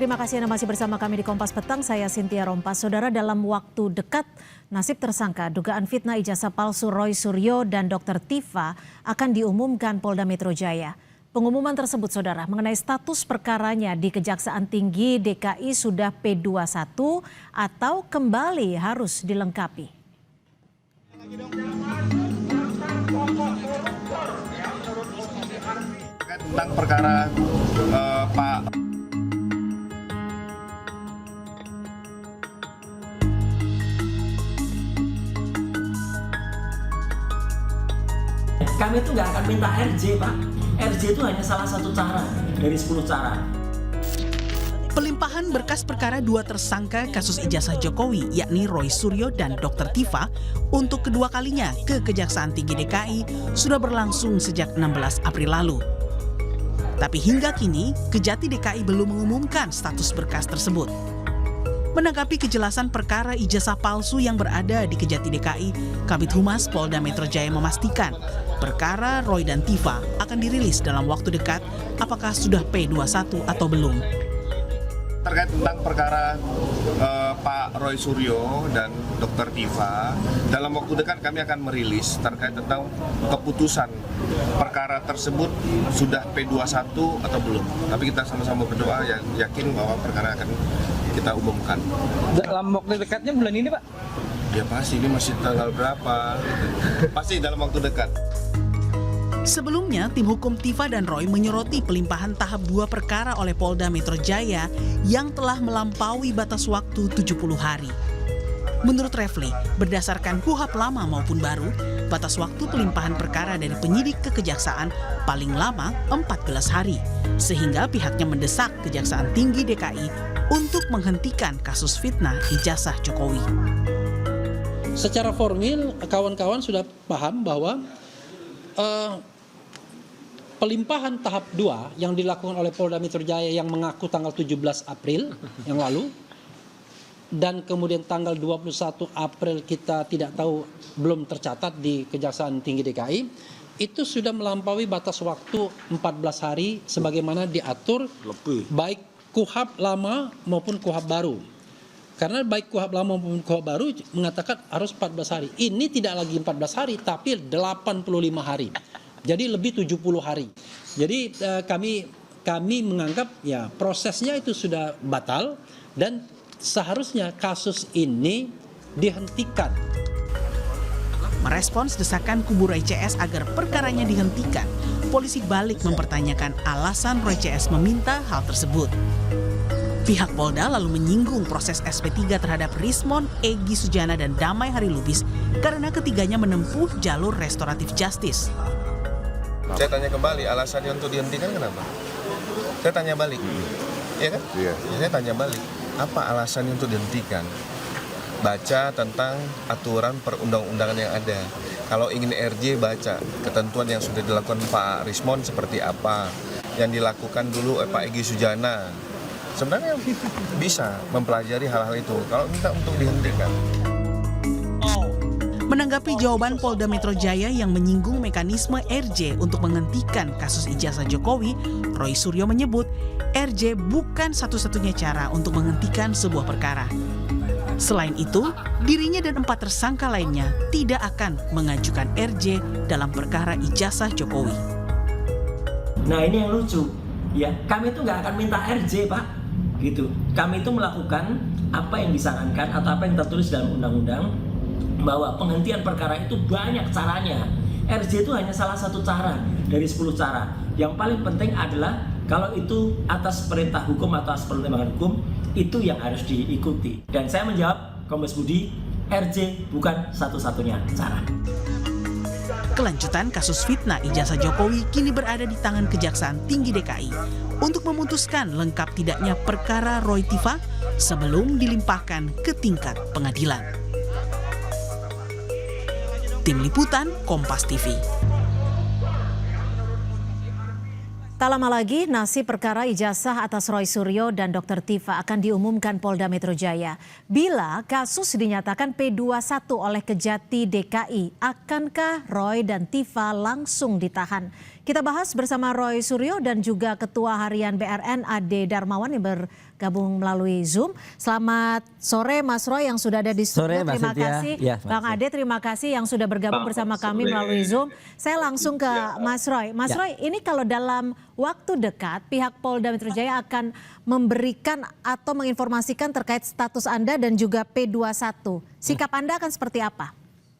Terima kasih Anda masih bersama kami di Kompas Petang. Saya Cynthia Rompas. Saudara, dalam waktu dekat nasib tersangka dugaan fitnah ijazah palsu Roy Suryo dan Dr. Tifa akan diumumkan Polda Metro Jaya. Pengumuman tersebut, saudara, mengenai status perkaranya di Kejaksaan Tinggi DKI sudah P21 atau kembali harus dilengkapi. Tentang perkara Pak Kami itu nggak akan minta RJ, Pak. RJ itu hanya salah satu cara dari 10 cara. Pelimpahan berkas perkara dua tersangka kasus ijazah Jokowi, yakni Roy Suryo dan Dr. Tifa, untuk kedua kalinya ke Kejaksaan Tinggi DKI sudah berlangsung sejak 16 April lalu. Tapi hingga kini, Kejati DKI belum mengumumkan status berkas tersebut. Menanggapi kejelasan perkara ijazah palsu yang berada di Kejati DKI, Kabid Humas Polda Metro Jaya memastikan perkara Roy dan Tifa akan dirilis dalam waktu dekat, apakah sudah P21 atau belum. terkait tentang perkara Pak Roy Suryo dan Dr. Tifa, dalam waktu dekat kami akan merilis terkait tentang keputusan perkara tersebut sudah P21 atau belum. Tapi kita sama-sama berdoa yakin bahwa perkara akan kita umumkan. Dalam waktu dekatnya bulan ini, Pak? Ya pasti, ini masih tanggal berapa? Pasti dalam waktu dekat. Sebelumnya, tim hukum Tifa dan Roy menyoroti pelimpahan tahap 2 perkara oleh Polda Metro Jaya yang telah melampaui batas waktu 70 hari. Menurut Refli, berdasarkan KUHP lama maupun baru, batas waktu pelimpahan perkara dari penyidik ke kejaksaan paling lama 14 hari. Sehingga pihaknya mendesak Kejaksaan Tinggi DKI untuk menghentikan kasus fitnah ijazah Jokowi. Secara formil, kawan-kawan sudah paham bahwa pelimpahan tahap 2 yang dilakukan oleh Polda Metro Jaya yang mengaku tanggal 17 April yang lalu dan kemudian tanggal 21 April kita tidak tahu, belum tercatat di Kejaksaan Tinggi DKI, itu sudah melampaui batas waktu 14 hari sebagaimana diatur baik KUHP lama maupun KUHP baru. Karena baik KUHP lama maupun KUHP baru mengatakan harus 14 hari. Ini tidak lagi 14 hari tapi 85 hari. Jadi lebih 70 hari. Jadi kami menganggap ya prosesnya itu sudah batal dan seharusnya kasus ini dihentikan. Merespons desakan kubu Roy CS agar perkaranya dihentikan, polisi balik mempertanyakan alasan Roy CS meminta hal tersebut. Pihak Polda lalu menyinggung proses SP3 terhadap Rismon, Egy Sujana, dan Damai Harilubis karena ketiganya menempuh jalur restoratif justice. Saya tanya kembali, alasannya untuk dihentikan kenapa? Saya tanya balik, iya kan? Iya. Saya tanya balik, apa alasannya untuk dihentikan? Baca tentang aturan perundang-undangan yang ada. Kalau ingin RJ, baca ketentuan yang sudah dilakukan Pak Rismon seperti apa, yang dilakukan dulu Pak Egy Sujana. Sebenarnya bisa mempelajari hal-hal itu. Kalau minta untuk dihentikan. Menanggapi jawaban Polda Metro Jaya yang menyinggung mekanisme RJ untuk menghentikan kasus ijazah Jokowi, Roy Suryo menyebut RJ bukan satu-satunya cara untuk menghentikan sebuah perkara. Selain itu, dirinya dan 4 tersangka lainnya tidak akan mengajukan RJ dalam perkara ijazah Jokowi. Nah, ini yang lucu. Ya, kami itu nggak akan minta RJ, Pak. Gitu. Kami itu melakukan apa yang disarankan atau apa yang tertulis dalam undang-undang, bahwa penghentian perkara itu banyak caranya. RJ itu hanya salah satu cara dari 10 cara. Yang paling penting adalah kalau itu atas perintah hukum atau atas pertimbangan hukum, itu yang harus diikuti. Dan saya menjawab, Kombes Budi, RJ bukan satu-satunya cara. Kelanjutan kasus fitnah ijazah Jokowi kini berada di tangan Kejaksaan Tinggi DKI untuk memutuskan lengkap tidaknya perkara Roy Tifa sebelum dilimpahkan ke tingkat pengadilan. Tim Liputan Kompas TV. Tak lama lagi, nasib perkara ijazah atas Roy Suryo dan Dr. Tifa akan diumumkan Polda Metro Jaya. Bila kasus dinyatakan P21 oleh Kejati DKI, akankah Roy dan Tifa langsung ditahan? Kita bahas bersama Roy Suryo dan juga Ketua Harian BRN Ade Darmawan yang bergabung melalui Zoom. Selamat sore Mas Roy yang sudah ada di studio. Terima kasih. Ya, Bang Ade, terima kasih yang sudah bergabung bersama kami melalui Zoom. Saya langsung ke Mas Roy. Mas Roy, ini kalau dalam waktu dekat pihak Polda Metro Jaya akan memberikan atau menginformasikan terkait status Anda dan juga P21. Sikap Anda akan seperti apa?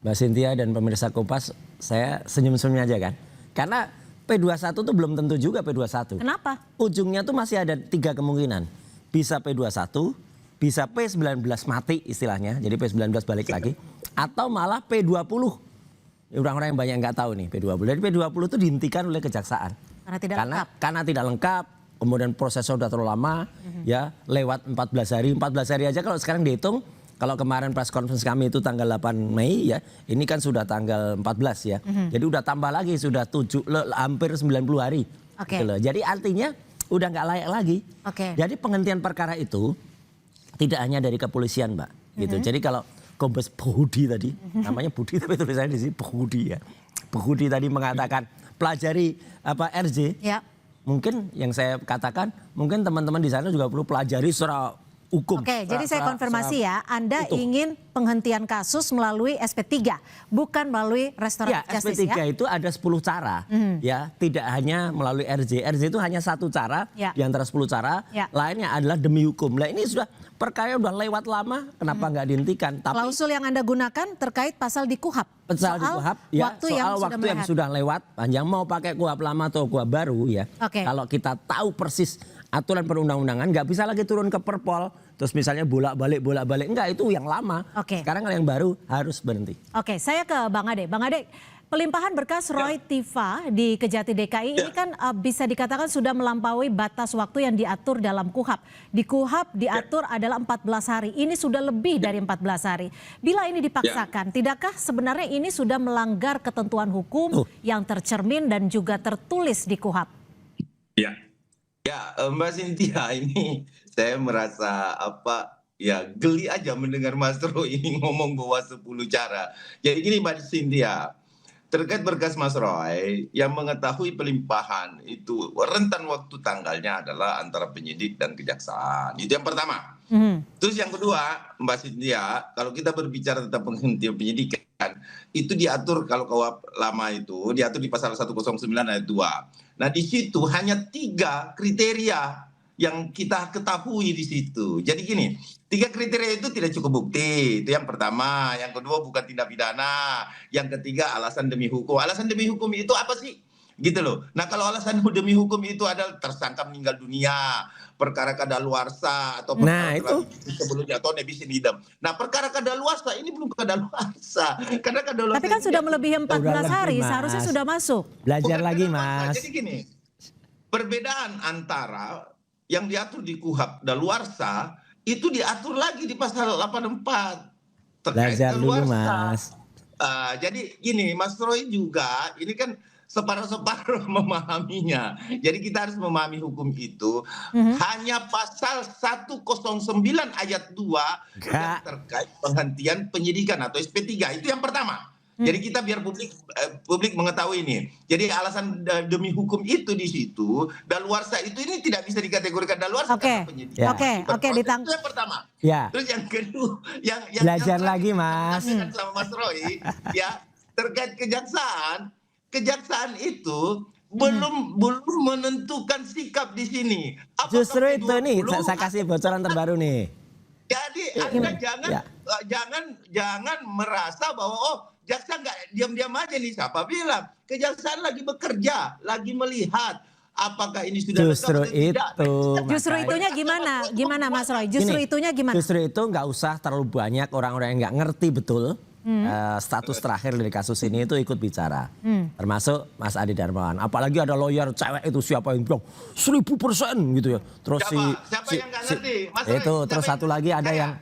Mbak Cynthia dan pemirsa Kompas, saya senyum-senyum aja kan. Karena P21 tuh belum tentu juga P21. Kenapa? Ujungnya tuh masih ada 3 kemungkinan. Bisa P21, bisa P19 mati istilahnya, jadi P19 balik lagi. Atau malah P20. Orang-orang yang banyak nggak tahu nih P20. Jadi P20 itu dihentikan oleh kejaksaan. Karena tidak lengkap, kemudian prosesnya sudah terlalu lama, ya lewat 14 hari. 14 hari aja kalau sekarang dihitung, kalau kemarin press conference kami itu tanggal 8 Mei ya, ini kan sudah tanggal 14 ya. Jadi udah tambah lagi, sudah hampir 90 hari. Gitu loh. Jadi artinya udah nggak layak lagi. Jadi penghentian perkara itu tidak hanya dari kepolisian Mbak. Gitu. Jadi kalau Kombes Budi tadi, namanya Budi tapi tulisannya di sini Budi ya. Budi tadi mengatakan pelajari RJ. Ya. Mungkin yang saya katakan, mungkin teman-teman di sana juga perlu pelajari secara hukum. Jadi saya konfirmasi ya, Anda ingin penghentian kasus melalui SP3, bukan melalui restoratif justice ya? SP3 itu ada 10 cara, ya, tidak hanya melalui RJ. RJ itu hanya satu cara di antara 10 cara, lainnya adalah demi hukum. Nah ini sudah perkara udah lewat lama, kenapa nggak dihentikan? Tapi klausul yang Anda gunakan terkait pasal di KUHAP. Pasal di KUHAP, ya, soal waktu yang sudah lewat, panjang mau pakai KUHAP lama atau KUHAP baru ya. Kalau kita tahu persis aturan perundang-undangan nggak bisa lagi turun ke Perpol terus misalnya bolak-balik enggak, itu yang lama. Sekarang kalau yang baru harus berhenti. Saya ke Bang Ade. Bang Ade, pelimpahan berkas Roy Tifa di Kejati DKI ini kan bisa dikatakan sudah melampaui batas waktu yang diatur dalam KUHAP. Di KUHAP diatur adalah 14 hari. Ini sudah lebih dari 14 hari. Bila ini dipaksakan, tidakkah sebenarnya ini sudah melanggar ketentuan hukum yang tercermin dan juga tertulis di KUHAP? Ya, Mbak Cynthia, ini saya merasa geli aja mendengar Mas Roy ini ngomong bahwa 10 cara. Jadi gini Mbak Cynthia, terkait berkas Mas Roy yang mengetahui pelimpahan itu rentan waktu tanggalnya adalah antara penyidik dan kejaksaan. Itu yang pertama. Terus yang kedua, Mbak Cynthia, kalau kita berbicara tentang penghentian penyidikan, itu diatur kalau KUHP lama itu diatur di pasal 109 ayat 2. Nah di situ hanya 3 kriteria yang kita ketahui di situ. Jadi gini, 3 kriteria itu tidak cukup bukti, itu yang pertama. Yang kedua bukan tindak pidana. Yang ketiga alasan demi hukum. Alasan demi hukum itu apa sih? Gitu loh. Nah kalau alasan demi hukum itu adalah tersangka meninggal dunia, perkara kadaluarsa atau perkara sebelumnya atau nebis idem. Nah perkara kadaluarsa ini belum kadaluarsa. Karena kadaluarsa. Tapi kan sudah melebihi 14 hari, seharusnya sudah masuk. Belajar lagi Mas. Jadi gini, perbedaan antara yang diatur di KUHAP daluarsa itu diatur lagi di pasal 84. Belajar dulu Mas. Jadi gini, Mas Roy juga ini kan separuh-separuh memahaminya. Jadi kita harus memahami hukum itu hanya pasal 109 ayat 2 yang terkait penghentian penyidikan atau SP3. Itu yang pertama. Jadi kita biar publik mengetahui ini. Jadi alasan demi hukum itu di situ, daluarsa itu ini tidak bisa dikategorikan daluarsa karena penyidikan. Ditangkap. Itu yang pertama. Terus yang kedua, yang belajar lagi Mas. Sama Mas Roy, ya terkait kejaksaan itu belum menentukan sikap di sini. Justru itu nih, saya kasih bocoran terbaru nih. Jadi Anda jangan merasa bahwa jaksa nggak diam-diam aja nih. Siapa bilang kejaksaan lagi bekerja, lagi melihat apakah ini sudah justru itu. Justru itunya gimana Mas Roy? Itunya gimana? Justru itu nggak usah terlalu banyak orang-orang yang nggak ngerti betul. Status terakhir dari kasus ini itu ikut bicara, termasuk Mas Ade Darmawan. Apalagi ada lawyer cewek itu siapa yang bilang 1000% gitu ya. Terus siapa yang nggak ngerti? Itu terus satu lagi ada yang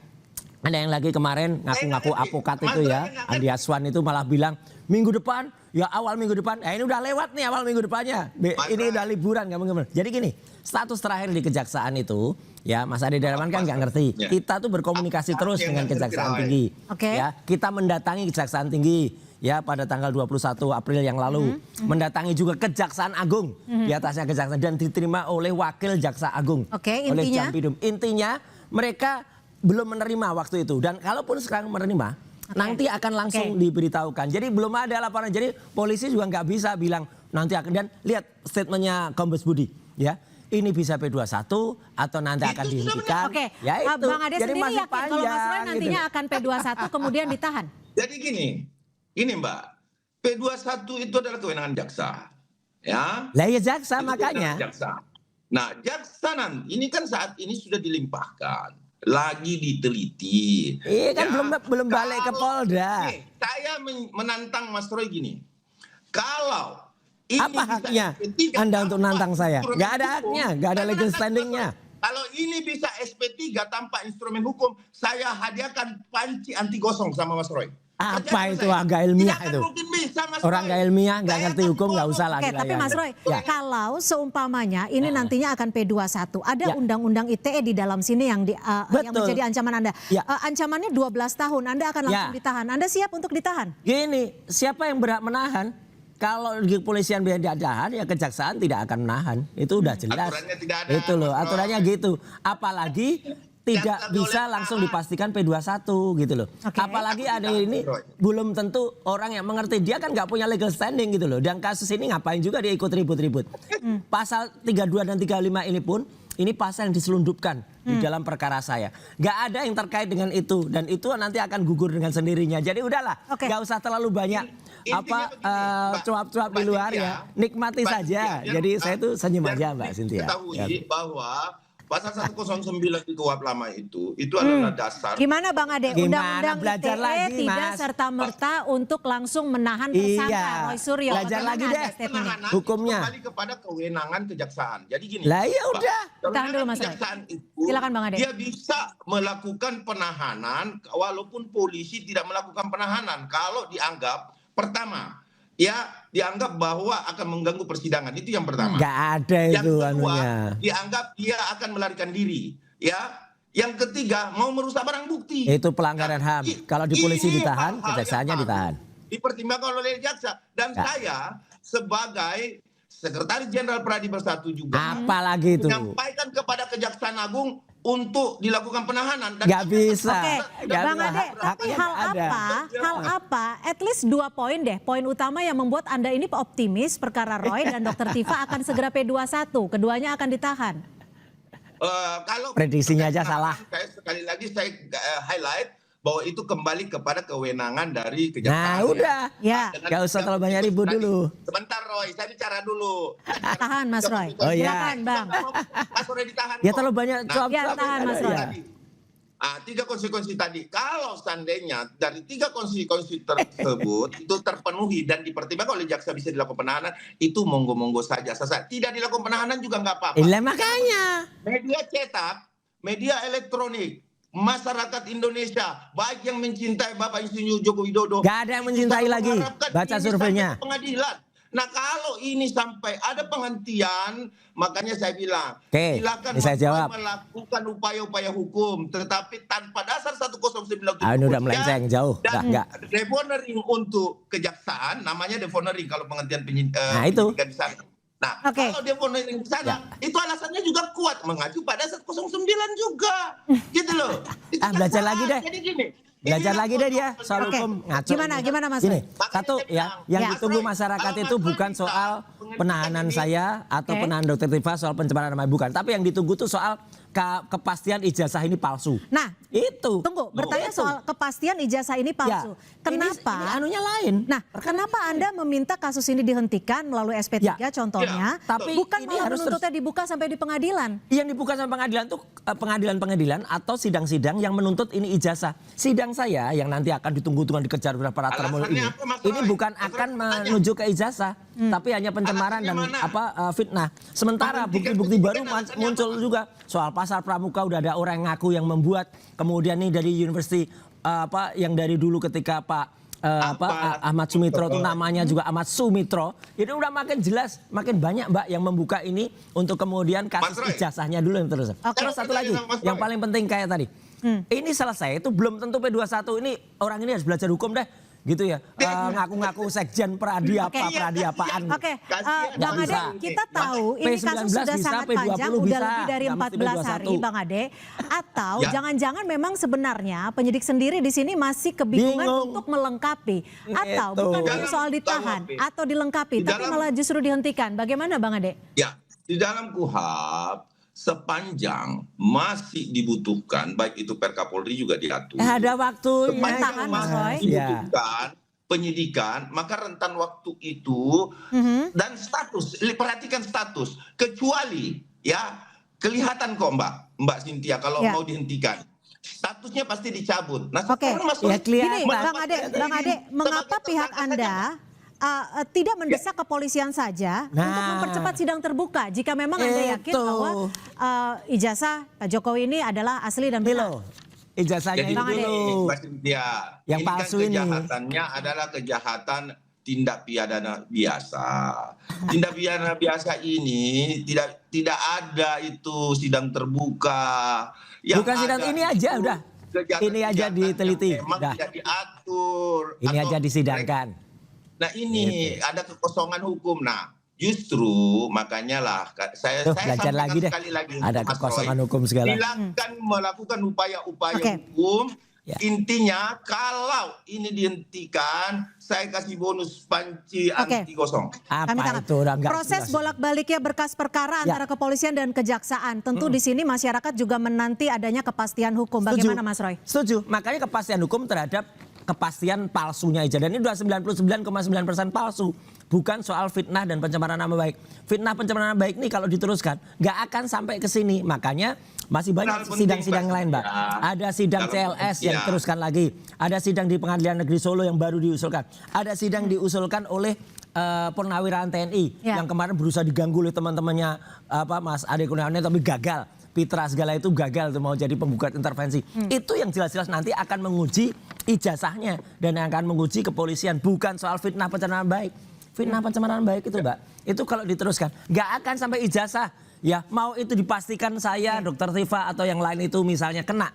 lagi kemarin ngaku-ngaku apokat itu ya, Andi Aswan itu malah bilang minggu depan, ya awal minggu depan, ini udah lewat nih awal minggu depannya. Ini udah liburan, kamu. Jadi gini, status terakhir di kejaksaan itu, ya Mas Ade Darman kan nggak ngerti. Kita tuh berkomunikasi terus dengan Kejaksaan Tinggi. Ya, kita mendatangi Kejaksaan Tinggi ya pada tanggal 21 April yang lalu. Mendatangi juga Kejaksaan Agung di atasnya Kejaksaan dan diterima oleh Wakil Jaksa Agung. Oleh Jampidum. Intinya mereka belum menerima waktu itu dan kalaupun sekarang menerima nanti akan langsung diberitahukan. Jadi belum ada laporan. Jadi polisi juga nggak bisa bilang nanti akan. Dan lihat statementnya Kombes Budi, ya. Ini bisa P21 atau nanti akan dihentikan. Ya itu. Bang Ade jadi sendiri masih yakin kalau Mas Roy nantinya akan P21 kemudian ditahan? Jadi gini Mbak, P21 itu adalah kewenangan jaksa, ya. Lah ya jaksa makanya. Jaksa. Nah jaksa nanti ini kan saat ini sudah dilimpahkan. Lagi diteliti. Iya kan belum balik ke Polda. Saya menantang Mas Roy gini. Kalau ini apa haknya Anda untuk nantang saya? Gak ada haknya, gak ada legal standingnya. Kalau ini bisa SP3 tanpa instrumen hukum, saya hadiahkan panci anti gosong sama Mas Roy. Apa itu agak ilmiah itu? Orang gak ilmiah, gak ngerti hukum, gak usah lagi. Tapi Mas Roy, kalau seumpamanya ini nantinya akan P21, ada undang-undang ITE di dalam sini yang menjadi ancaman Anda. Ancamannya 12 tahun, Anda akan langsung ditahan. Anda siap untuk ditahan? Gini, siapa yang berhak menahan? Kalau di kepolisian tidak ditahan, ya kejaksaan tidak akan menahan. Itu udah jelas. Aturannya tidak ada. Itu loh, aturannya gitu. Apalagi tidak bisa langsung dipastikan P21 gitu loh. Apalagi ada ini belum tentu orang yang mengerti. Dia kan nggak punya legal standing gitu loh. Dan kasus ini ngapain juga dia ikut ribut-ribut. Pasal 32 dan 35 ini pun ini pasal yang diselundupkan di dalam perkara saya. Nggak ada yang terkait dengan itu. Dan itu nanti akan gugur dengan sendirinya. Jadi udahlah, nggak usah terlalu banyak cuap-cuap di luar ya. Nikmati saja. Jadi saya tuh senyum aja Mbak Cynthia. Ketahui bahwa Pasal 109 di KUHP lama itu adalah dasar. Gimana Bang Ade? Undang-undang belajar ITE lagi, tidak Mas. serta-merta untuk langsung menahan tersangka Roy Suryo. Belajar lagi deh hukumnya. Kembali kepada kewenangan kejaksaan. Jadi gini. Lah ya udah. Tahan dulu Mas Roy. Silakan Bang Ade. Dia bisa melakukan penahanan walaupun polisi tidak melakukan penahanan kalau dianggap pertama ya dianggap bahwa akan mengganggu persidangan, itu yang pertama. Nggak ada itu yang kedua, anunya. dianggap dia akan melarikan diri, ya. Yang ketiga mau merusak barang bukti. Itu pelanggaran HAM. Kalau di polisi ditahan, kejaksaannya ditahan. Dipertimbangkan oleh jaksa dan saya sebagai Sekretaris Jenderal Pradi Bersatu juga. Apalagi itu. Menyampaikan kepada Kejaksaan Agung untuk dilakukan penahanan. Nggak bisa. Bang Ade, tapi hal apa, at least 2 poin deh. Poin utama yang membuat Anda ini optimis perkara Roy dan Dr. Tifa akan segera P21. Keduanya akan ditahan. Kalau prediksinya aja salah. Sekali lagi saya highlight bahwa itu kembali kepada kewenangan dari kejaksaan. Nah udah, nggak usah terlalu banyak ribut dulu. Sebentar Roy, saya bicara dulu. Tahan Mas Roy. Oh iya. Silakan Bang. Mas Roy ditahan. Ya terlalu banyak cuap-cuap. Tahan Mas Roy. 3 konsekuensi tadi. Kalau seandainya dari 3 konsekuensi tersebut itu terpenuhi dan dipertimbangkan oleh jaksa bisa dilakukan penahanan, itu monggo-monggo saja. Tidak dilakukan penahanan juga nggak apa-apa. Iya makanya. Media cetak, media elektronik, masyarakat Indonesia baik yang mencintai Bapak Insinyur Joko Widodo, gak ada yang mencintai lagi. Baca surveinya. Pengadilan. Nah kalau ini sampai ada penghentian, makanya saya bilang, silakan saya jawab. melakukan upaya-upaya hukum, tetapi tanpa dasar 109. Ini udah melenceng jauh. Dan deponering untuk kejaksaan, namanya deponering kalau penghentian nah itu. di sana. Nah, kalau dia mau di sana, itu alasannya juga kuat mengacu pada 109 juga, gitu loh. Belajar lagi deh. Jadi gini. Belajar lagi deh dia soal hukum ngaco. Gimana Mas? Gini, satu ya, yang ditunggu masyarakat itu bukan soal penahanan saya atau penahanan Dr. Tifa soal pencemaran nama, bukan. Tapi yang ditunggu tuh soal kepastian ijazah ini palsu. Nah, itu. Tunggu, bertanya soal kepastian ijazah ini palsu. Kenapa? Ini anunya lain. Nah, kenapa Anda meminta kasus ini dihentikan melalui SP3 contohnya, tapi bukan malah menuntutnya dibuka sampai di pengadilan? Yang dibuka sampai pengadilan tuh pengadilan-pengadilan atau sidang-sidang yang menuntut ini ijazah. Sidang saya yang nanti akan ditunggu-tunggu dikejar para termul ini bukan akan menuju ke ijazah, tapi hanya pencemaran dan fitnah. Sementara bukti-bukti baru muncul juga soal pasar pramuka, udah ada orang yang ngaku yang membuat, kemudian nih dari university yang dari dulu ketika Pak Ahmad Sumitro itu namanya juga Ahmad Sumitro, itu udah makin jelas, makin banyak Mbak yang membuka ini untuk kemudian kasus ijazahnya dulu yang terus. Terus satu lagi yang paling penting kayak tadi, ini selesai itu belum tentu P21 ini orang ini harus belajar hukum deh. Gitu ya, ngaku-ngaku sekjen peradi apaan. Oke, Bang Ade, kita tahu ini kasus sudah sangat panjang, udah lebih dari 14 hari, Bang Ade. Atau jangan-jangan memang sebenarnya penyidik sendiri di sini masih kebingungan untuk melengkapi, atau bukan hanya soal ditahan atau dilengkapi, tapi malah justru dihentikan. Bagaimana, Bang Ade? Ya, di dalam KUHP sepanjang masih dibutuhkan, baik itu Perkapolri juga diatur. Ada waktunya. Sepanjang masih dibutuhkan penyidikan, maka rentan waktu itu dan status, perhatikan status, kecuali ya kelihatan kok Mbak Cynthia kalau mau dihentikan. Statusnya pasti dicabut. Nah, sekarang Gini, Bang Ade, mengapa pihak Anda tidak mendesak kepolisian saja untuk mempercepat sidang terbuka jika memang Anda yakin bahwa ijazah Pak Jokowi ini adalah asli dan benar? Ijazahnya itu dulu. Yang palsu ini. Kejahatannya adalah kejahatan tindak pidana biasa. Tindak pidana biasa ini tidak ada itu sidang terbuka. Bukan sidang ini aja udah. Ini aja diteliti. Memang tidak diatur. Ini aja disidangkan. Nah ini ada kekosongan hukum. Nah justru makanya lah saya belajar lagi deh. Sekali lagi ada kekosongan hukum segala. Silakan melakukan upaya-upaya hukum. Intinya kalau ini dihentikan, saya kasih bonus panci anti gosong. Apa itu? Proses bolak-baliknya berkas perkara antara kepolisian dan kejaksaan. Tentu di sini masyarakat juga menanti adanya kepastian hukum. Bagaimana Mas Roy? Setuju. Makanya kepastian hukum terhadap kepastian palsunya ijazah ini udah 99,9% palsu. Bukan soal fitnah dan pencemaran nama baik. Fitnah pencemaran nama baik ini kalau diteruskan nggak akan sampai ke sini. Makanya masih banyak sidang-sidang lain, Mbak. Ada sidang CLS yang diteruskan lagi. Ada sidang di Pengadilan Negeri Solo yang baru diusulkan. Ada sidang diusulkan oleh Purnawirawan TNI yang kemarin berusaha diganggu oleh teman-temannya Mas Ade Kurniawan tapi gagal. Pitra segala itu gagal tuh mau jadi pembuka intervensi. Itu yang jelas-jelas nanti akan menguji ijazahnya dan yang akan menguji kepolisian, bukan soal fitnah pencemaran baik. Fitnah pencemaran baik itu, Mbak, itu kalau diteruskan nggak akan sampai ijazah. Ya mau itu dipastikan saya, Dokter Tifa atau yang lain itu misalnya kena,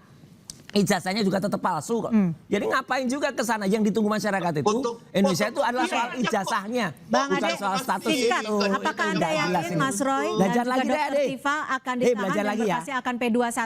ijazahnya juga tetap palsu kok. Jadi ngapain juga ke sana? Yang ditunggu masyarakat itu Indonesia itu adalah soal ijazahnya, bukan soal status itu. Apakah Anda yakin Mas Roy belajar dan lagi juga Dokter Tifa akan ditahan dan berkasnya akan P21?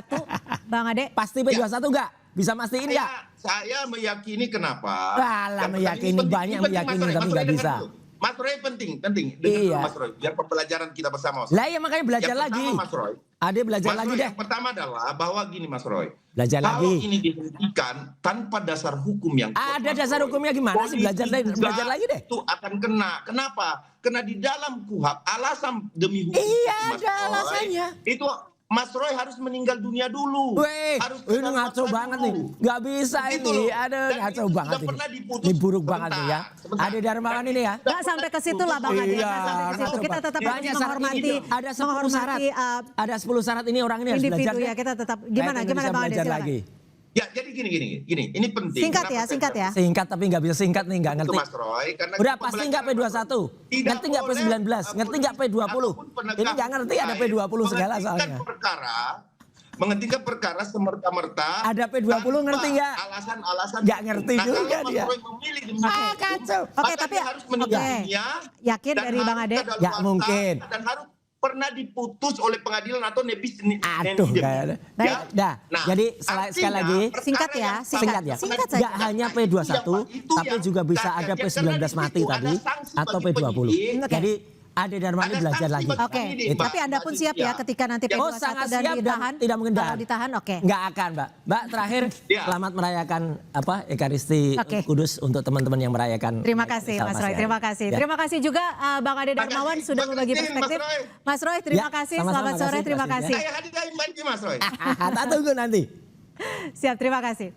Bang Ade? Pasti P21 enggak? Bisa mastiin enggak? Saya meyakini kenapa? Alah, meyakini banyak meyakini tapi nggak bisa. Mas Roy penting. Dengar Mas Roy, biar pembelajaran kita bersama. Lah ya makanya belajar lagi. Mas Roy. Ade belajar lagi deh. Yang pertama adalah bahwa gini Mas Roy. Belajar kalau lagi. ini dihentikan tanpa dasar hukum yang kuat. Ada dasar hukumnya gimana sih? Belajar lagi deh. Itu akan kena. Kenapa? Karena di dalam KUHP alasan demi hukum. Iya, ada alasannya. Itu Mas Roy harus meninggal dunia dulu. Harus ini ngaco banget nih. Gak bisa ini. Ada ngaco banget ini. Ini buruk banget nih ya. Ada Darmawan ini ya. Gak sampai ke situ lah Bang Ade. Kita tetap harus menghormati. Ada 10 syarat. Ada 10 syarat ini orang ini harus belajar. Ya kita tetap gimana Bang Ade silakan. Ya jadi gini, ini penting. Singkat ya. Singkat tapi nggak bisa singkat nih, nggak ngerti. Mas Roy, udah pasti nggak P21, ngerti nggak P19, ngerti nggak P20. Ini nggak ngerti ada P20 segala soalnya. Menghentikan perkara semerta-merta. Ada P20 ngerti nggak? Alasan-alasan. Nggak ngerti juga dia. Kacau. Oke tapi harus menegaknya. Yakin dari Bang Ade? Ya mungkin. Dan harus pernah diputus oleh pengadilan atau nebis ini. Aduh, ya. Jadi sekali lagi singkat ya. Singkat saja. Gak hanya P21, tapi juga bisa ada P19 mati tadi atau P20. Jadi Ade Darmani belajar lagi. Oke. Tapi Anda pun siap ya ketika nanti P21 dan ditahan? Tidak mungkin kalau ditahan, oke. Nggak akan, Mbak. Mbak terakhir selamat merayakan Ekaristi Kudus untuk teman-teman yang merayakan. Terima kasih Mas Roy, terima kasih. Terima kasih juga Bang Ade Darmawan sudah berbagi perspektif. Mas Roy, terima kasih. Selamat sore, terima kasih. Saya hadirin Mas Roy. Tak tunggu nanti. Siap, terima kasih.